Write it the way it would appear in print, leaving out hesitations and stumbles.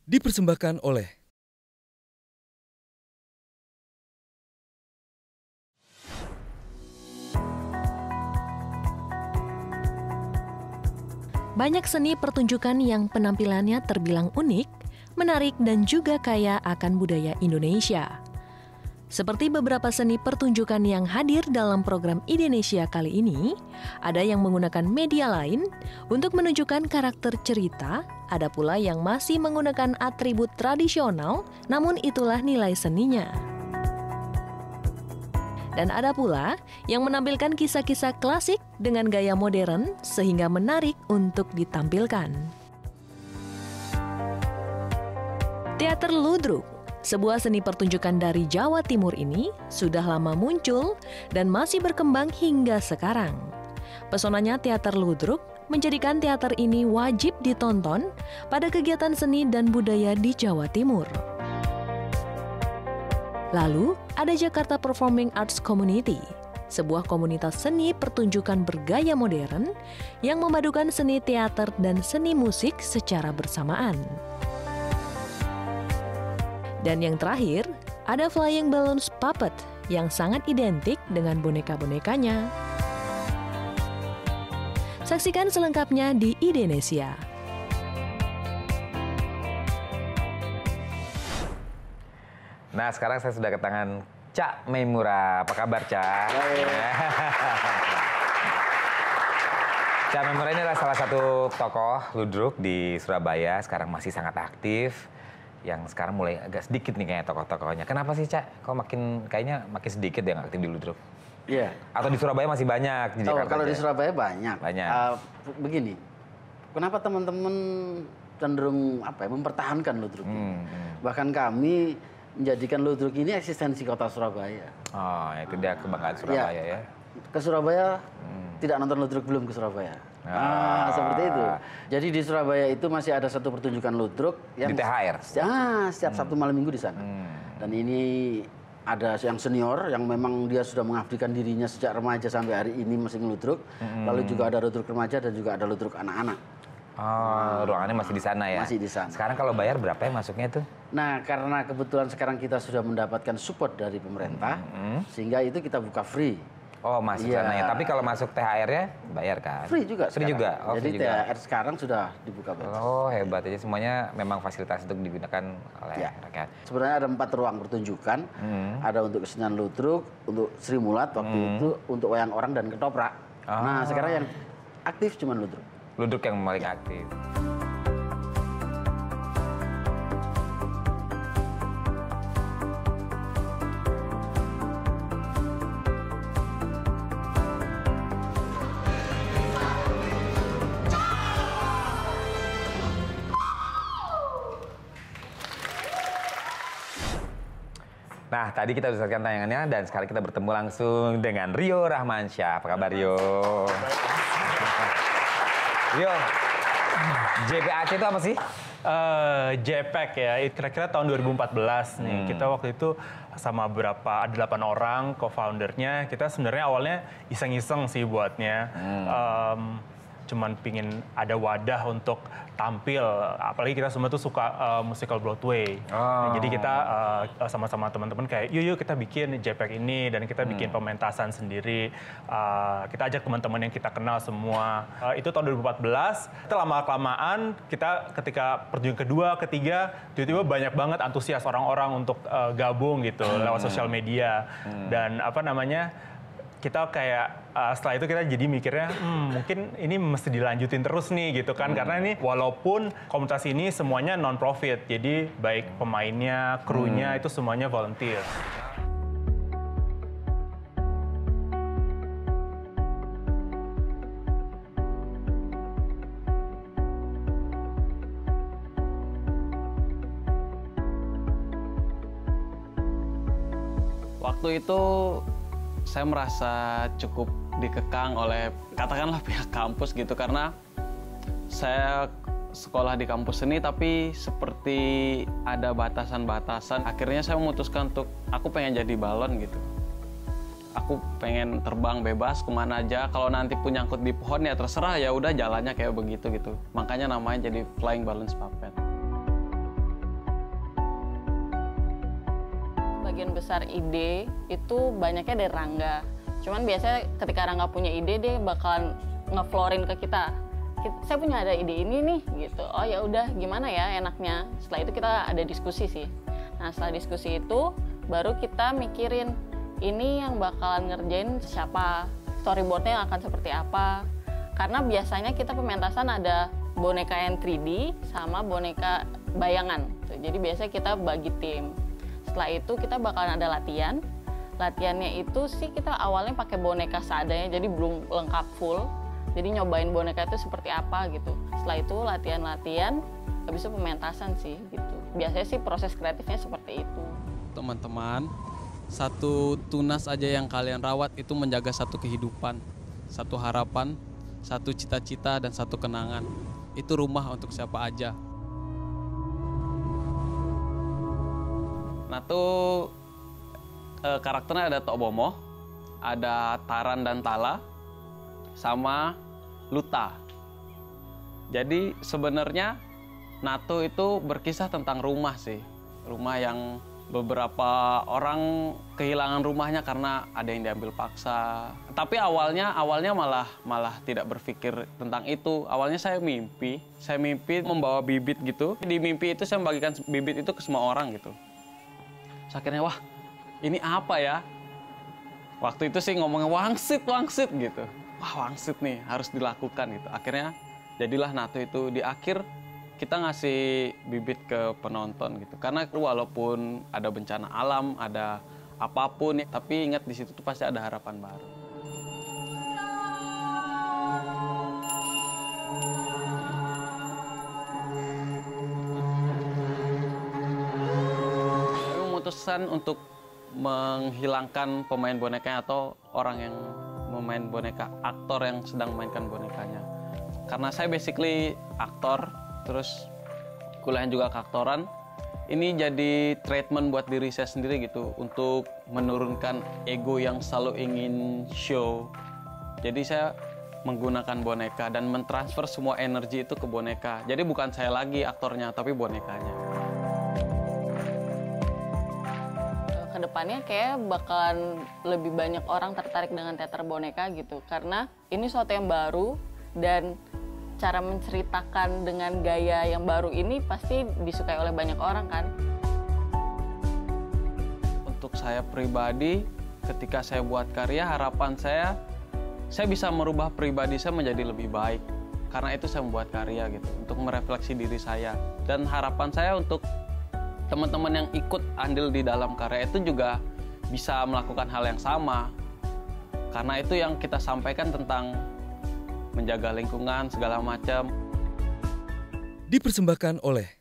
dipersembahkan oleh banyak seni pertunjukan yang penampilannya terbilang unik, menarik dan juga kaya akan budaya Indonesia. Seperti beberapa seni pertunjukan yang hadir dalam program Indonesia kali ini, ada yang menggunakan media lain untuk menunjukkan karakter cerita, ada pula yang masih menggunakan atribut tradisional, namun itulah nilai seninya. Dan ada pula yang menampilkan kisah-kisah klasik dengan gaya modern sehingga menarik untuk ditampilkan. Teater Ludruk, sebuah seni pertunjukan dari Jawa Timur ini sudah lama muncul dan masih berkembang hingga sekarang. Pesonanya teater Ludruk menjadikan teater ini wajib ditonton pada kegiatan seni dan budaya di Jawa Timur. Lalu, ada Jakarta Performing Arts Community, sebuah komunitas seni pertunjukan bergaya modern yang memadukan seni teater dan seni musik secara bersamaan. Dan yang terakhir, ada Flying Balloons Puppet yang sangat identik dengan boneka-bonekanya. Saksikan selengkapnya di Indonesia. Nah, sekarang saya sudah kedatangan Cak Memura. Apa kabar, Cak? Cak Memura ini adalah salah satu tokoh ludruk di Surabaya. Sekarang masih sangat aktif. Yang sekarang mulai agak sedikit nih kayaknya tokoh-tokohnya. Kenapa sih, Cak? Kok kayaknya makin sedikit yang aktif di ludruk? Iya. Atau di Surabaya masih banyak? Di Jakarta kalau aja? di Surabaya banyak. Begini, kenapa teman-teman cenderung mempertahankan ludruk ini? Bahkan kami menjadikan ludruk ini eksistensi kota Surabaya. Oh, itu dia kebanggaan Surabaya ya. Ke Surabaya tidak nonton ludruk belum ke Surabaya. Seperti itu. Jadi di Surabaya itu masih ada satu pertunjukan ludruk yang di THR. Setiap Sabtu malam Minggu di sana. Dan ini ada yang senior yang memang dia sudah mengabdikan dirinya sejak remaja sampai hari ini masih ngeludruk. Lalu juga ada ludruk remaja dan juga ada ludruk anak-anak. Oh, ruangannya masih di sana ya? Masih di sana. Sekarang kalau bayar berapa ya masuknya tuh? Nah, karena kebetulan sekarang kita sudah mendapatkan support dari pemerintah, sehingga itu kita buka free. Oh, masuk sana ya. Tapi kalau masuk THR-nya bayar kan? Free juga. Free juga? Oh, jadi free juga. THR sekarang sudah dibuka bebas. Oh, hebat. Jadi semuanya memang fasilitas untuk digunakan oleh rakyat. Sebenarnya ada 4 ruang pertunjukan. Ada untuk kesenian ludruk, untuk Sri Mulat waktu itu, untuk wayang orang dan ketoprak. Nah, sekarang yang aktif cuma ludruk. Ludruk yang paling aktif. Nah, tadi kita sudah saksikan tayangannya dan sekarang kita bertemu langsung dengan Rio Rahmansyah. Apa kabar, Rio? Rio, JPAC itu apa sih? JPAC ya, kira-kira tahun 2014 nih. Kita waktu itu sama ada 8 orang co-foundernya. Kita sebenarnya awalnya iseng-iseng sih buatnya. Cuman pingin ada wadah untuk tampil, apalagi kita semua tuh suka musical Broadway. Nah, jadi kita sama-sama teman-teman kayak yuk kita bikin JPAC ini dan kita bikin pementasan sendiri. Kita ajak teman-teman yang kita kenal semua. Itu tahun 2014. Itu lama-kelamaan kita ketika pertunjukan kedua, ketiga, tiba-tiba banyak banget antusias orang-orang untuk gabung gitu lewat sosial media dan kita kayak setelah itu kita jadi mikirnya mungkin ini mesti dilanjutin terus nih gitu kan karena ini walaupun komunitas ini semuanya non profit jadi baik pemainnya, krunya itu semuanya volunteer. Waktu itu saya merasa cukup dikekang oleh katakanlah pihak kampus gitu karena saya sekolah di kampus seni tapi seperti ada batasan-batasan. Akhirnya saya memutuskan untuk aku pengen jadi balon gitu. Aku pengen terbang bebas kemana aja. Kalau nanti pun nyangkut di pohon ya terserah ya udah jalannya kayak begitu gitu. Makanya namanya jadi Flying Balloons Puppet. besar ide itu banyaknya dari Rangga. Cuman biasanya ketika Rangga punya ide, dia bakalan ngeflorin ke kita. Saya punya ada ide ini nih gitu. Oh ya udah, gimana ya enaknya. Setelah itu kita ada diskusi sih. Nah setelah diskusi itu baru kita mikirin ini yang bakalan ngerjain siapa, storyboardnya yang akan seperti apa. Karena biasanya kita pementasan ada boneka yang 3D sama boneka bayangan. Jadi biasanya kita bagi tim. Setelah itu kita bakalan ada latihan. Latihannya itu sih kita awalnya pakai boneka seadanya, jadi belum lengkap full. Jadi nyobain boneka itu seperti apa gitu. Setelah itu latihan-latihan, habis itu pementasan sih gitu. Biasanya sih proses kreatifnya seperti itu. Teman-teman, satu tunas aja yang kalian rawat itu menjaga satu kehidupan, satu harapan, satu cita-cita, dan satu kenangan. Itu rumah untuk siapa aja. Nah tuh karakternya ada Tok Bomo, ada Taran dan Tala, sama Luta. Jadi sebenarnya Nato itu berkisah tentang rumah sih. Rumah yang beberapa orang kehilangan rumahnya karena ada yang diambil paksa. Tapi awalnya malah tidak berpikir tentang itu. Awalnya saya mimpi membawa bibit gitu. Di mimpi itu saya membagikan bibit itu ke semua orang gitu. Terus akhirnya wah, ini apa ya? Waktu itu sih ngomongnya wangsit gitu. Wah, wangsit nih harus dilakukan gitu. Akhirnya jadilah Nato itu. Di akhir kita ngasih bibit ke penonton gitu. Karena walaupun ada bencana alam, ada apapun, tapi ingat di situ tuh pasti ada harapan baru. Saya memutuskan untuk menghilangkan pemain bonekanya atau orang yang memain boneka, aktor yang sedang memainkan bonekanya. Karena saya basically aktor, terus kuliahnya juga keaktoran. Ini jadi treatment buat diri saya sendiri gitu, untuk menurunkan ego yang selalu ingin show. Jadi saya menggunakan boneka dan mentransfer semua energi itu ke boneka. Jadi bukan saya lagi aktornya, tapi bonekanya. Kedepannya kayak bakalan lebih banyak orang tertarik dengan teater boneka gitu, karena ini sesuatu yang baru dan cara menceritakan dengan gaya yang baru ini pasti disukai oleh banyak orang kan. Untuk saya pribadi, ketika saya buat karya, harapan saya bisa merubah pribadi saya menjadi lebih baik. Karena itu saya membuat karya gitu, untuk merefleksi diri saya. Dan harapan saya untuk teman-teman yang ikut andil di dalam karya itu juga bisa melakukan hal yang sama. Karena itu yang kita sampaikan tentang menjaga lingkungan segala macam. Dipersembahkan oleh